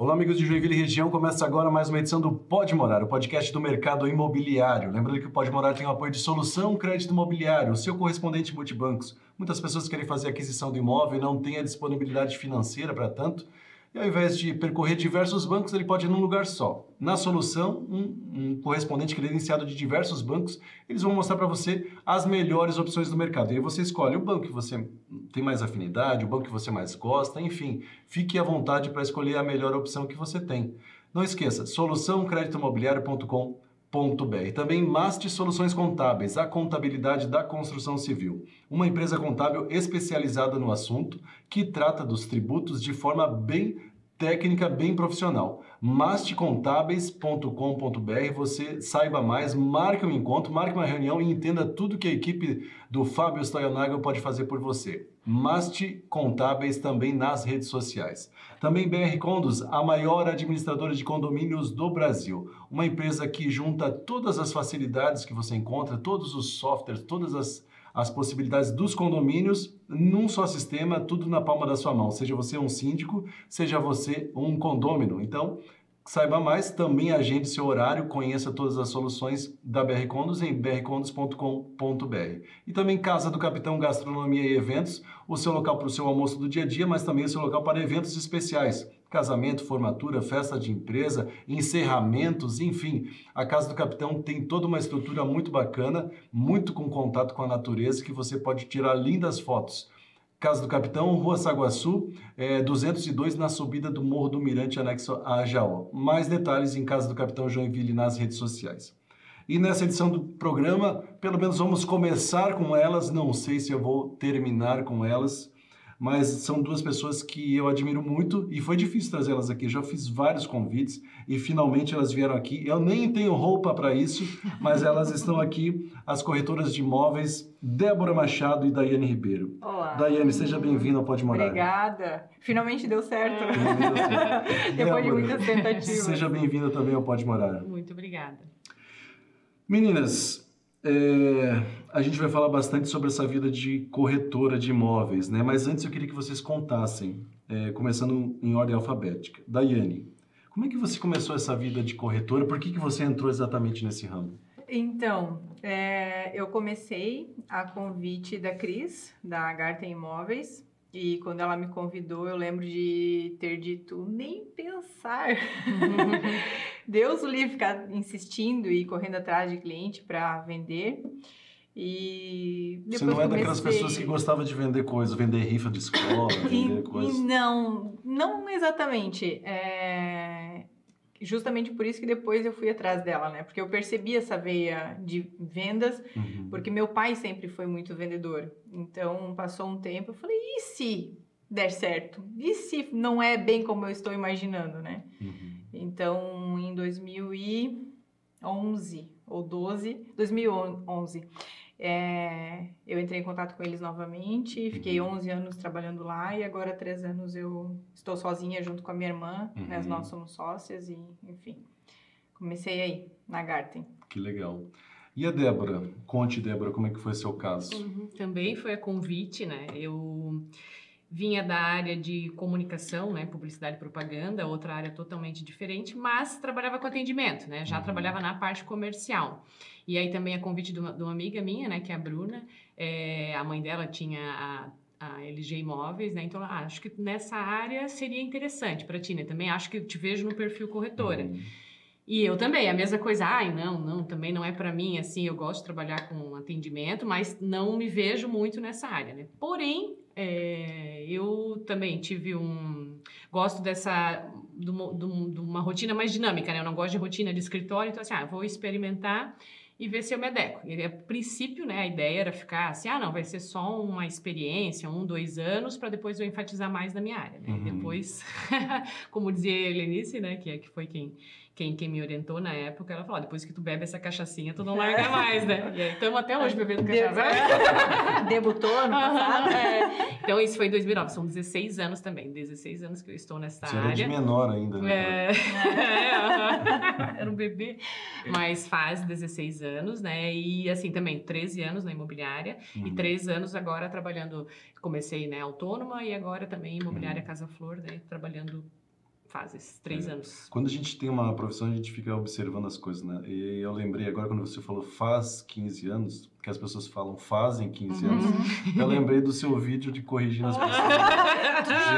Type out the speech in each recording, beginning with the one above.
Olá, amigos de Joinville e região. Começa agora mais uma edição do Pode Morar, o podcast do mercado imobiliário. Lembrando que o Pode Morar tem o apoio de Solução Crédito Imobiliário, o seu correspondente multibancos. Muitas pessoas querem fazer aquisição do imóvel e não têm a disponibilidade financeira para tanto. E ao invés de percorrer diversos bancos, ele pode ir num lugar só. Na Solução, um correspondente credenciado de diversos bancos, eles vão mostrar para você as melhores opções do mercado. E aí você escolhe o banco que você tem mais afinidade, o banco que você mais gosta, enfim, fique à vontade para escolher a melhor opção que você tem. Não esqueça, soluçãocreditoimobiliario.com.br. Também Masti Soluções Contábeis, a contabilidade da construção civil. Uma empresa contábil especializada no assunto que trata dos tributos de forma bem técnica, bem profissional. mastecontábeis.com.br, você saiba mais, marque um encontro, marque uma reunião e entenda tudo que a equipe do Fábio Stoyanagel pode fazer por você. Maste Contábeis também nas redes sociais. Também BR Condos, a maior administradora de condomínios do Brasil. Uma empresa que junta todas as facilidades que você encontra, todos os softwares, todas as possibilidades dos condomínios num só sistema, tudo na palma da sua mão. Seja você um síndico, seja você um condômino. Então, saiba mais, também agende seu horário, conheça todas as soluções da BR Condos em brcondos.com.br. E também Casa do Capitão Gastronomia e Eventos, o seu local para o seu almoço do dia a dia, mas também o seu local para eventos especiais. Casamento, formatura, festa de empresa, encerramentos, enfim. A Casa do Capitão tem toda uma estrutura muito bacana, muito com contato com a natureza, que você pode tirar lindas fotos. Casa do Capitão, Rua Saguaçu, 202, na subida do Morro do Mirante, anexo a Ajaó. Mais detalhes em Casa do Capitão Joinville nas redes sociais. E nessa edição do programa, pelo menos vamos começar com elas, não sei se eu vou terminar com elas, mas são duas pessoas que eu admiro muito e foi difícil trazê-las aqui. Já fiz vários convites e finalmente elas vieram aqui. Eu nem tenho roupa para isso, mas elas estão aqui, as corretoras de imóveis, Débora Machado e Daiane Ribeiro. Olá. Daiane, seja bem-vinda ao Pode Morar. Obrigada. Finalmente deu certo. Depois Débora, de muitas tentativas. Seja bem-vinda também ao Pode Morar. Muito obrigada. Meninas, a gente vai falar bastante sobre essa vida de corretora de imóveis, né? Mas antes eu queria que vocês contassem, começando em ordem alfabética. Daiane, como é que você começou essa vida de corretora? Por que você entrou exatamente nesse ramo? Então, eu comecei a convite da Cris, da Garten Imóveis, e quando ela me convidou, eu lembro de ter dito, nem pensar. Deus o livre, ficar insistindo e correndo atrás de cliente para vender. E depois você não é daquelas pessoas que gostava de vender coisas, vender rifa de escola, vender coisas? Não exatamente. Justamente por isso que depois eu fui atrás dela, né? Porque eu percebi essa veia de vendas, porque meu pai sempre foi muito vendedor. Então, passou um tempo, eu falei, e se der certo? E se não é bem como eu estou imaginando, né? Então, em 2011 ou 2011, eu entrei em contato com eles novamente, fiquei 11 anos trabalhando lá e agora há 3 anos eu estou sozinha junto com a minha irmã, né? Nós somos sócias e, enfim, comecei aí, na Garten. Que legal. E a Débora? Conte, Débora, como é que foi seu caso? Também foi a convite, né? Eu vinha da área de comunicação, né? Publicidade e propaganda, outra área totalmente diferente, mas trabalhava com atendimento, né? Já trabalhava na parte comercial. E aí também a convite de uma amiga minha, né? Que é a Bruna, a mãe dela tinha a LG Imóveis, né? Então, acho que nessa área seria interessante para ti, né? Também acho que eu te vejo no perfil corretora. E eu também, a mesma coisa, não, também não é para mim, assim, eu gosto de trabalhar com atendimento, mas não me vejo muito nessa área, né? Porém, eu também gosto de uma rotina mais dinâmica, né? Eu não gosto de rotina de escritório, então assim, vou experimentar e ver se eu me adequo. E a princípio, né, a ideia era ficar assim, não, vai ser só uma experiência, 1, 2 anos, para depois eu enfatizar mais na minha área, né? Depois, como dizia a Helenice, né, que foi quem me orientou na época, ela falou, depois que tu bebe essa cachaçinha, tu não larga mais, né? E aí estamos até hoje bebendo cachaça. Debutou no passado? Então isso foi em 2009, são 16 anos também, 16 anos que eu estou nessa área. Você era de menor ainda, né? Era um bebê, mas faz 16 anos, né? E assim, também 13 anos na imobiliária e 3 anos agora trabalhando, comecei, né, autônoma e agora também imobiliária Casa Flor, né, trabalhando faz esses 3 anos. Quando a gente tem uma profissão, a gente fica observando as coisas, né? E eu lembrei agora, quando você falou faz 15 anos, que as pessoas falam fazem 15 anos, eu lembrei do seu vídeo de corrigindo as pessoas.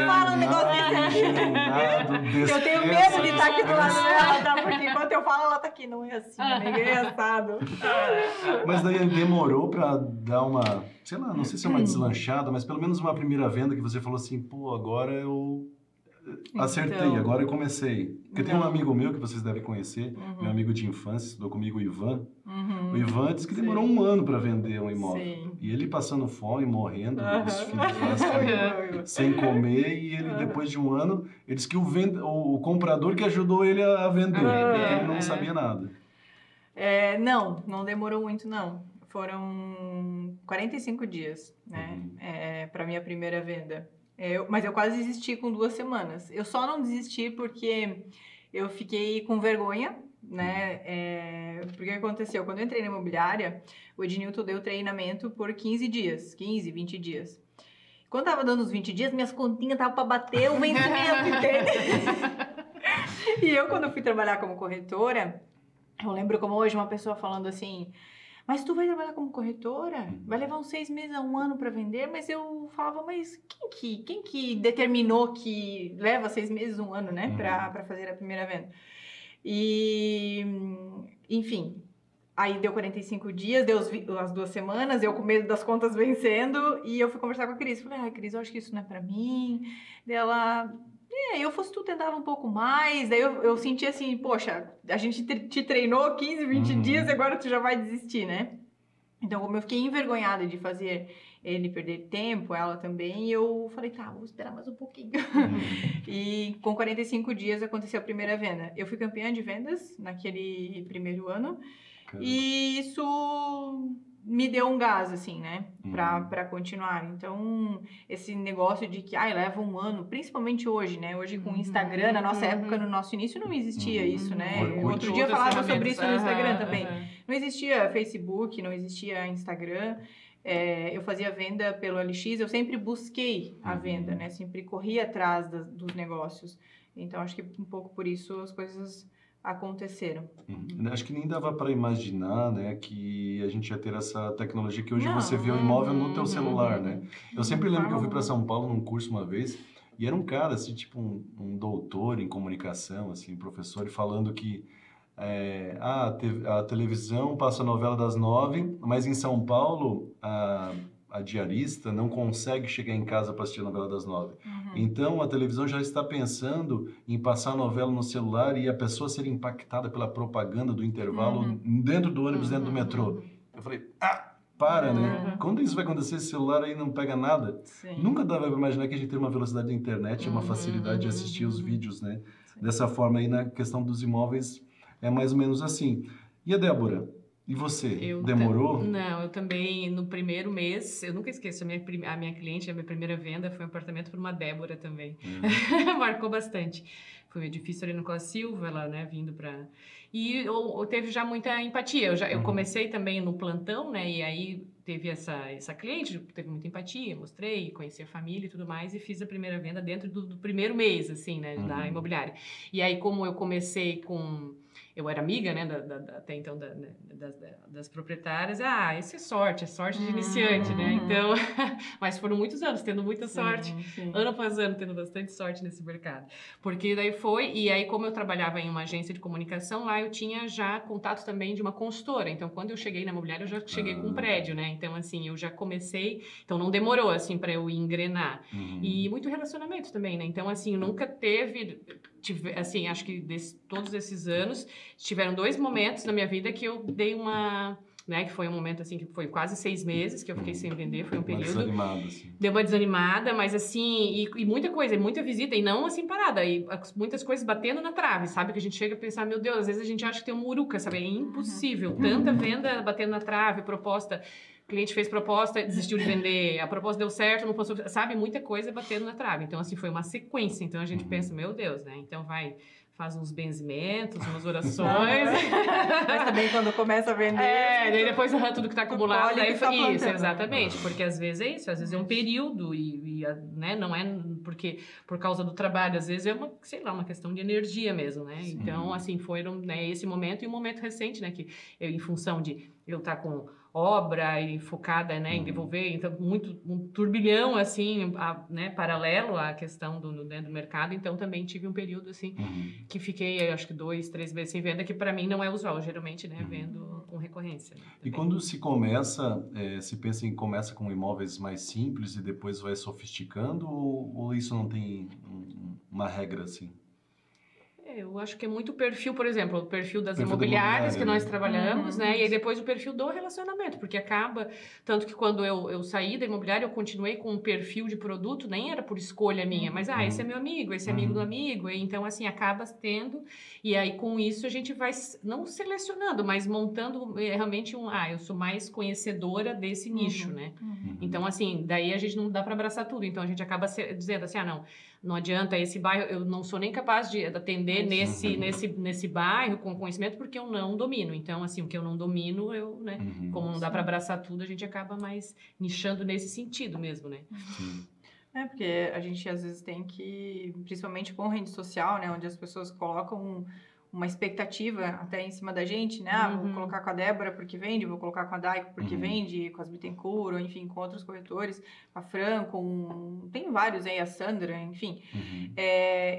Fala um negócio desse. Eu tenho medo de estar aqui do lado dela, tá? Porque enquanto eu falo, ela tá aqui. Não é assim, amiga, é engraçado. Mas daí demorou pra dar uma, sei lá, não sei se é uma deslanchada, mas pelo menos uma primeira venda que você falou assim, pô, agora eu acertei, Então, agora eu comecei. Porque tem um amigo meu que vocês devem conhecer, meu amigo de infância, estudou comigo, o Ivan. O Ivan disse que demorou 1 ano para vender um imóvel. Sim. E ele passando fome, morrendo, os filhos lá sem comer, e ele, depois de 1 ano, ele disse que o comprador que ajudou ele a vender, porque ele não sabia nada. Não demorou muito, não. Foram 45 dias, né, para minha primeira venda. Mas eu quase desisti com 2 semanas. Eu só não desisti porque eu fiquei com vergonha, né? Porque o que aconteceu? Quando eu entrei na imobiliária, o Ednilton deu treinamento por 15 dias, 15, 20 dias. Quando tava dando os 20 dias, minhas continhas estavam para bater o vencimento, entende? E eu, quando fui trabalhar como corretora, eu lembro como hoje uma pessoa falando assim... Mas tu vai trabalhar como corretora? Vai levar uns 6 meses a 1 ano para vender? Mas eu falava, mas quem que determinou que leva 6 meses, 1 ano, né? Para fazer a primeira venda? E, enfim, aí deu 45 dias, deu as 2 semanas, eu com medo das contas vencendo, e eu fui conversar com a Cris. Falei, Cris, eu acho que isso não é para mim. Daí ela... eu fosse tu tentava um pouco mais, daí eu senti assim, poxa, a gente te treinou 15, 20 dias, agora tu já vai desistir, né? Então, como eu fiquei envergonhada de fazer ele perder tempo, ela também, eu falei, tá, vou esperar mais um pouquinho. E com 45 dias aconteceu a primeira venda. Eu fui campeã de vendas naquele primeiro ano, e isso... me deu um gás, assim, né, pra continuar. Então, esse negócio de que, leva 1 ano, principalmente hoje, né, hoje com o Instagram, na nossa época, no nosso início, não existia isso, né, outro dia eu falava sobre isso no Instagram também. Não existia Facebook, não existia Instagram, eu fazia venda pelo LX, eu sempre busquei a venda, né, sempre corri atrás dos negócios. Então, acho que um pouco por isso as coisas... aconteceram. Acho que nem dava para imaginar, né, que a gente ia ter essa tecnologia que hoje você vê o imóvel no teu celular, né? Eu sempre lembro que eu fui para São Paulo num curso uma vez e era um cara, assim, tipo um doutor em comunicação, assim, professor, falando que a televisão passa a novela das 9, mas em São Paulo a diarista não consegue chegar em casa para assistir a novela das 9. Então, a televisão já está pensando em passar a novela no celular e a pessoa ser impactada pela propaganda do intervalo dentro do ônibus, dentro do metrô. Eu falei, para, né? Quando isso vai acontecer, esse celular aí não pega nada. Sim. Nunca dava para imaginar que a gente tem uma velocidade da internet, uma facilidade de assistir os vídeos, né? Dessa forma aí, na questão dos imóveis, é mais ou menos assim. E a Débora? E você? Demorou? Não, eu também, no primeiro mês, eu nunca esqueço, a minha cliente, a minha primeira venda foi um apartamento por uma Débora também. Marcou bastante. Foi um edifício ali no Costa Silva, ela, né, vindo para... E eu teve já muita empatia. Eu comecei também no plantão, né, e aí teve essa cliente, teve muita empatia, mostrei, conheci a família e tudo mais, e fiz a primeira venda dentro do primeiro mês, assim, né, da imobiliária. E aí, como eu comecei com... Eu era amiga, né, até então das proprietárias. Isso é sorte de iniciante, né? Então, mas foram muitos anos tendo muita sorte, ano após ano tendo bastante sorte nesse mercado. Porque daí e aí como eu trabalhava em uma agência de comunicação, lá eu tinha já contato também de uma consultora. Então, quando eu cheguei na imobiliária, eu já cheguei com um prédio, né? Então, assim, eu já comecei, então não demorou, assim, para eu engrenar. E muito relacionamento também, né? Então, assim, nunca assim, acho que todos esses anos, tiveram 2 momentos na minha vida que eu dei uma... Né, que foi um momento, assim, que foi quase 6 meses que eu fiquei sem vender, foi um período... Desanimada, assim. Deu uma desanimada, mas assim, e muita coisa, muita visita, e não assim parada, e muitas coisas batendo na trave, sabe? Que a gente chega a pensar, meu Deus, às vezes a gente acha que tem uma muruca, sabe? É impossível, tanta venda batendo na trave, proposta... O cliente fez proposta, desistiu de vender, a proposta deu certo, não passou, sabe? Muita coisa batendo na trave. Então, assim, foi uma sequência. Então, a gente pensa, meu Deus, né? Então, vai faz uns benzimentos, umas orações. Mas também quando começa a vender... Daí depois tudo que tá acumulado, daí tá isso, exatamente, porque às vezes é isso, às vezes é um período né, não é porque por causa do trabalho, às vezes é uma, sei lá, uma questão de energia mesmo, né? Sim. Então, assim, foram, né, esse momento e um momento recente, né, que eu, em função de eu estar com obra e focada, né, em desenvolver, então um turbilhão assim, né, paralelo à questão do mercado, então também tive um período assim que fiquei, acho que 2, 3 meses sem venda, que para mim não é usual, geralmente, né, vendo com recorrência. Né, e quando se começa, se pensa em começa com imóveis mais simples e depois vai sofisticando, ou isso não tem uma regra assim? Eu acho que é muito perfil, por exemplo, o perfil das imobiliárias que nós trabalhamos, né? E aí depois o perfil do relacionamento, porque acaba, tanto que quando eu saí da imobiliária, eu continuei com um perfil de produto, nem era por escolha minha, mas esse é meu amigo, esse é amigo do amigo, e então assim, acaba tendo, e aí com isso a gente vai, não selecionando, mas montando realmente eu sou mais conhecedora desse nicho, né? Então assim, daí a gente não dá para abraçar tudo, então a gente acaba dizendo assim, não adianta esse bairro, eu não sou nem capaz de atender nesse bairro com conhecimento porque eu não domino. Então, assim, o que eu não domino, né, como não dá para abraçar tudo, a gente acaba mais nichando nesse sentido mesmo, né? Porque a gente às vezes tem que, principalmente com rede social, né, onde as pessoas colocam uma expectativa até em cima da gente, né? Vou colocar com a Débora porque vende, vou colocar com a Daico porque vende, com as Bittencourt, ou enfim, com outros corretores, com a Fran, tem vários aí, a Sandra, enfim.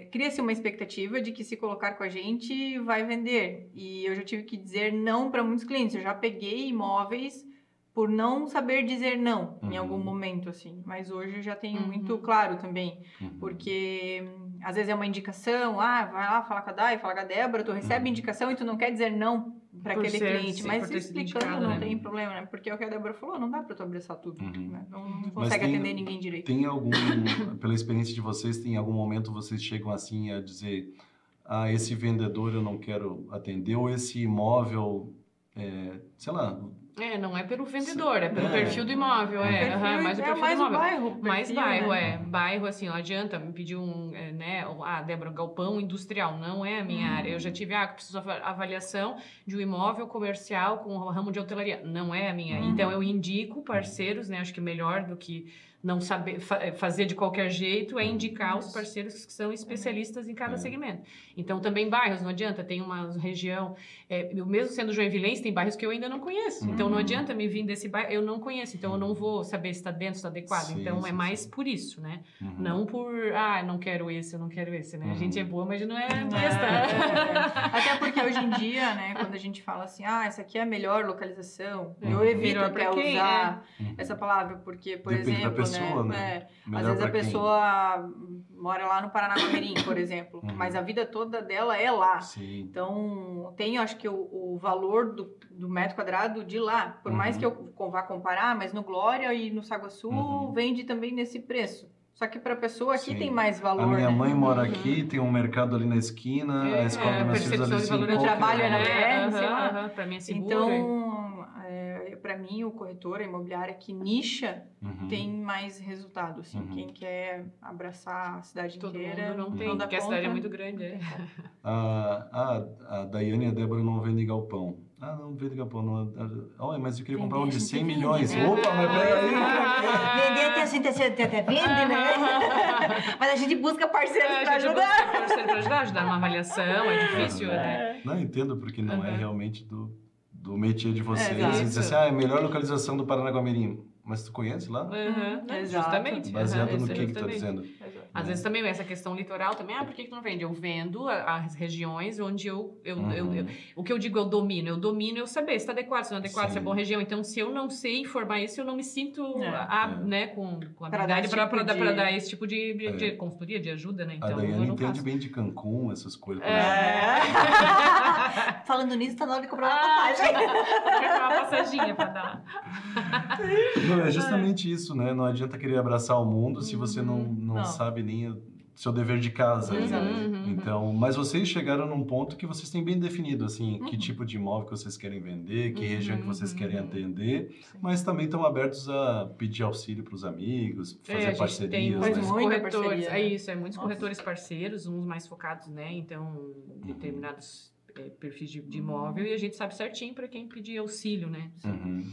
Cria-se uma expectativa de que se colocar com a gente vai vender. E eu já tive que dizer não para muitos clientes. Eu já peguei imóveis por não saber dizer não em algum momento, assim. Mas hoje eu já tenho muito claro também, porque às vezes é uma indicação, vai lá falar com a Dai, falar com a Débora, tu recebe indicação e tu não quer dizer não para aquele cliente, mas explicando não tem problema, né? Porque é o que a Débora falou, não dá para tu abraçar tudo, né? Não consegue atender ninguém direito. Tem algum, pela experiência de vocês, tem algum momento vocês chegam assim a dizer, esse vendedor eu não quero atender, ou esse imóvel, sei lá... não é pelo vendedor, é pelo perfil do imóvel, mais o perfil do imóvel. Mais bairro, bairro, assim, não adianta me pedir Débora, galpão industrial, não é a minha área. Eu já tive, preciso avaliação de um imóvel comercial com o ramo de hotelaria, não é a minha. Então, eu indico parceiros, né, acho que melhor do que não saber fazer de qualquer jeito é indicar os parceiros que são especialistas em cada segmento. Então, também bairros, não adianta, tem uma região, mesmo sendo joinvilense, tem bairros que eu ainda não conheço. Então, não adianta me vir desse bairro, eu não conheço, então eu não vou saber se está dentro, se está adequado. Então, mais por isso, né? Não por, não quero esse, eu não quero esse, né? A gente é boa, mas não é besta. Até porque hoje em dia, né, quando a gente fala assim, essa aqui é a melhor localização, eu evito até usar essa palavra, porque, por exemplo, né? Às vezes a pessoa mora lá no Paranaguamirim, por exemplo, mas a vida toda dela é lá. Então, tem, acho que o valor do metro quadrado de lá, por mais que eu vá comparar, mas no Glória e no Saguaçu vende também nesse preço. Só que para a pessoa aqui tem mais valor. A minha mãe mora aqui, tem um mercado ali na esquina, a escola dos meus filhos ali. Meu trabalho é na sei lá. Para mim é seguro. Então, para mim, o corretor, a imobiliária que nicha, tem mais resultado. Assim. Quem quer abraçar a cidade inteira, não tem, porque a cidade é muito grande. A Daiane e a Débora não vendem galpão. Não vende galpão, não. Olha, mas eu queria comprar um de 100 milhões. Opa, mas pega aí. Vender até a gente até vende, né? Mas a gente busca parceiros para ajudar. Parceiro para ajudar uma avaliação, é difícil, né? Não, entendo, porque não é realmente do métier de vocês. Você diz assim, é a melhor localização do Paranaguamirim. Mas tu conhece lá? Justamente. Baseado no que tu tá dizendo. Às vezes também essa questão litoral também, por que tu não vende? Eu vendo as regiões onde o que eu digo eu domino eu saber se está adequado, se não é adequado, se é boa região. Então, se eu não sei informar isso, eu não me sinto né, com habilidade para dar esse tipo de consultoria, de ajuda, né? Então, a Daiane entende bem de Cancún, essas coisas. Falando nisso, tá na hora de comprar uma passagem. Comprar uma passaginha para dar. Não, é justamente isso, né? Não adianta querer abraçar o mundo se você não sabe nem seu dever de casa ali, Exato. né? Então, mas vocês chegaram num ponto que vocês têm bem definido, assim, que Uhum. tipo de imóvel que vocês querem vender, que região que vocês querem Uhum. atender, Sim. mas também estão abertos a pedir auxílio para os amigos, fazer a gente tem parcerias, faz né? muitos muita corretores, parceria, né? muitos Nossa. corretores parceiros, uns mais focados, né, então, determinados perfis de imóvel, e a gente sabe certinho para quem pedir auxílio, né? Uhum.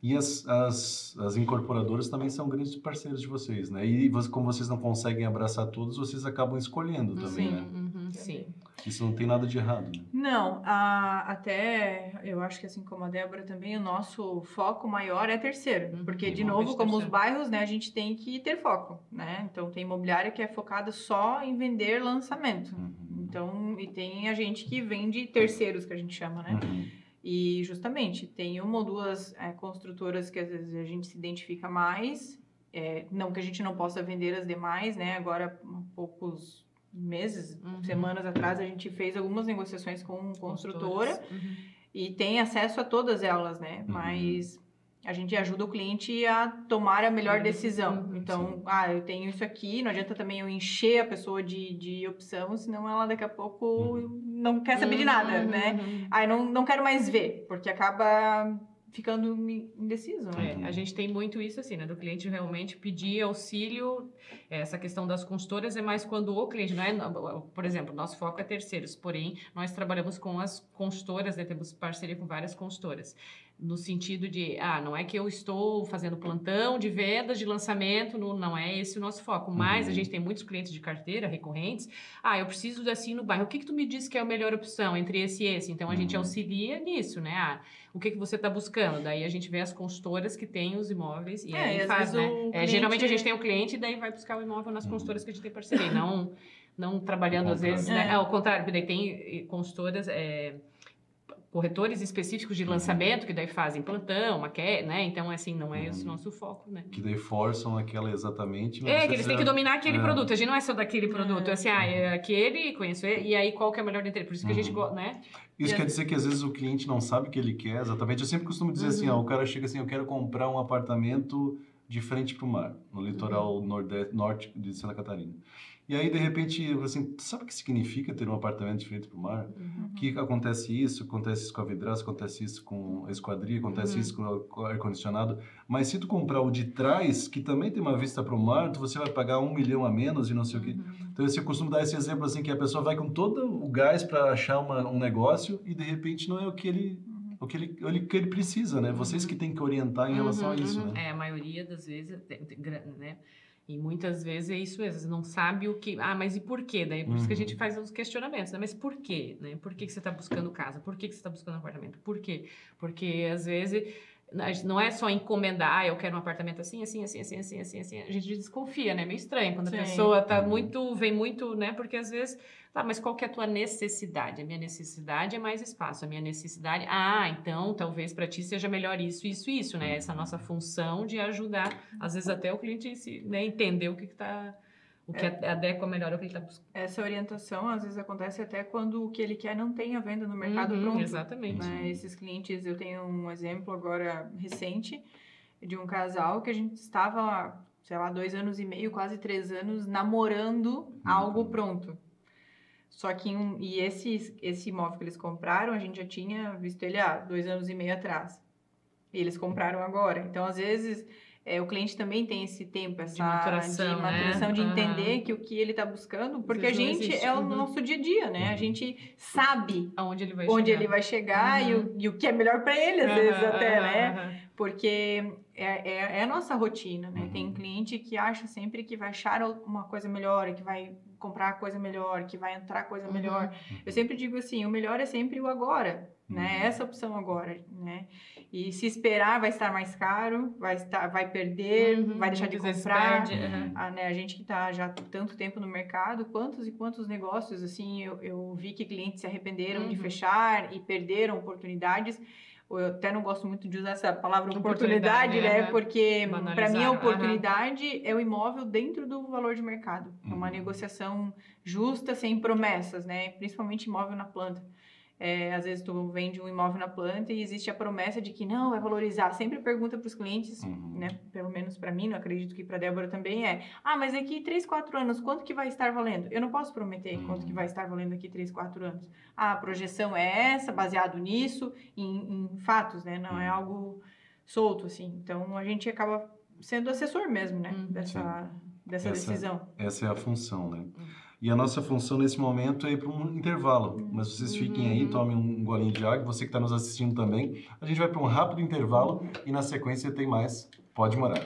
E as incorporadoras também são grandes parceiros de vocês, né? E como vocês não conseguem abraçar todos, vocês acabam escolhendo também, Sim. né? Sim. Isso não tem nada de errado, né? Não, até eu acho que assim como a Débora também, o nosso foco maior é terceiro. Uhum. Porque, de Imóvel novo, de como os terceiro. bairros, né, a gente tem que ter foco, né? Então, tem imobiliária que é focada só em vender lançamento. Então, e tem a gente que vende terceiros, que a gente chama, né? E, justamente, tem uma ou duas construtoras que, às vezes, a gente se identifica mais. Não que a gente não possa vender as demais, né? Agora, há poucos meses, semanas atrás, a gente fez algumas negociações com construtora e tem acesso a todas elas, né? Mas a gente ajuda o cliente a tomar a melhor decisão. Então, eu tenho isso aqui, não adianta também eu encher a pessoa de opção, senão ela daqui a pouco não quer saber de nada, né? Não quero mais ver, porque acaba ficando indeciso, né? A gente tem muito isso assim, né? Do cliente realmente pedir auxílio. Essa questão das consultoras é mais quando o cliente, não é? Por exemplo, nosso foco é terceiros, porém, nós trabalhamos com as consultoras, né? Temos parceria com várias consultoras. No sentido de, não é que eu estou fazendo plantão de vendas, de lançamento, não é esse o nosso foco. Mas a gente tem muitos clientes de carteira recorrentes. Eu preciso assim no bairro. O que tu me diz que é a melhor opção entre esse e esse? Então, a gente auxilia nisso, né? O que você está buscando? Daí a gente vê as consultoras que têm os imóveis e aí faz, né? Cliente... Geralmente a gente tem o cliente e daí vai buscar o imóvel nas consultoras que a gente tem parceria. Não trabalhando às vezes, né? Ao contrário, porque daí tem consultoras... corretores específicos de lançamento, que daí fazem plantão, maquete, né? Então, assim, não é esse o nosso foco, né? Que daí forçam aquela exatamente... Que eles têm que dominar aquele produto. A gente não é só daquele produto. Assim, é aquele, conheço ele, e aí qual que é o melhor dentre? Por isso que a gente gosta, né? Isso quer dizer que às vezes o cliente não sabe o que ele quer exatamente. Eu sempre costumo dizer assim, o cara chega assim, eu quero comprar um apartamento de frente para o mar, no litoral norte de Santa Catarina. E aí, de repente, eu assim, sabe o que significa ter um apartamento de frente para o mar? Que acontece isso com a vidraça, acontece isso com a esquadria, acontece isso com o ar-condicionado. Mas se tu comprar o de trás, que também tem uma vista para o mar, você vai pagar 1 milhão a menos e não sei o quê. Então, eu costumo dar esse exemplo assim, que a pessoa vai com todo o gás para achar um negócio e, de repente, não é o que ele precisa, né? Vocês que têm que orientar em relação a isso, né? A maioria das vezes, né? E muitas vezes é isso mesmo, você não sabe o que... mas e por quê? Daí por isso que a gente faz os questionamentos, né? Mas por quê? Né? Por que você está buscando casa? Por que você está buscando apartamento? Por quê? Porque, às vezes, não é só encomendar, eu quero um apartamento assim. A gente desconfia, né? Meio estranho quando a pessoa vem muito, né? Porque, às vezes... mas qual que é a tua necessidade? A minha necessidade é mais espaço. A minha necessidade... então, talvez para ti seja melhor isso, né? Essa nossa função de ajudar, às vezes até o cliente né, entender o que adequa melhor ao que ele está buscando. Essa orientação, às vezes, acontece até quando o que ele quer não tem a venda no mercado pronto. Exatamente. Né? Esses clientes, eu tenho um exemplo agora recente de um casal que a gente estava, 2 anos e meio, quase 3 anos, namorando algo pronto. Só que esse imóvel que eles compraram, a gente já tinha visto ele há 2 anos e meio atrás. E eles compraram agora. Então, às vezes, o cliente também tem esse tempo, de maturação, né? De entender que o que ele está buscando, porque a gente é o nosso dia a dia, né? A gente sabe onde ele vai chegar e o que é melhor para ele, às vezes até, né? Porque é a nossa rotina, né? Tem cliente que acha sempre que vai achar uma coisa melhor, que vai comprar coisa melhor, que vai entrar coisa melhor. Eu sempre digo assim, o melhor é sempre o agora, né? Essa opção agora, né? E se esperar, vai estar mais caro, vai perder, vai deixar de comprar. A gente que está já há tanto tempo no mercado, quantos e quantos negócios, assim, eu vi que clientes se arrependeram de fechar e perderam oportunidades. Eu até não gosto muito de usar essa palavra oportunidade, né? Porque, para mim, a oportunidade é o imóvel dentro do valor de mercado. É uma negociação justa, sem promessas, né? Principalmente imóvel na planta. Às vezes tu vende um imóvel na planta e existe a promessa de que não, vai valorizar. Sempre pergunta para os clientes, né? Pelo menos para mim, não acredito que para a Débora também mas daqui 3, 4 anos, quanto que vai estar valendo? Eu não posso prometer quanto que vai estar valendo daqui 3, 4 anos. A projeção é essa, baseado nisso, em fatos, né? Não é algo solto, assim. Então, a gente acaba sendo assessor mesmo, né? Dessa decisão. Essa é a função, né? E a nossa função nesse momento é ir para um intervalo. Mas vocês fiquem aí, tomem um golinho de água. Você que está nos assistindo também. A gente vai para um rápido intervalo e na sequência tem mais. Pode morar.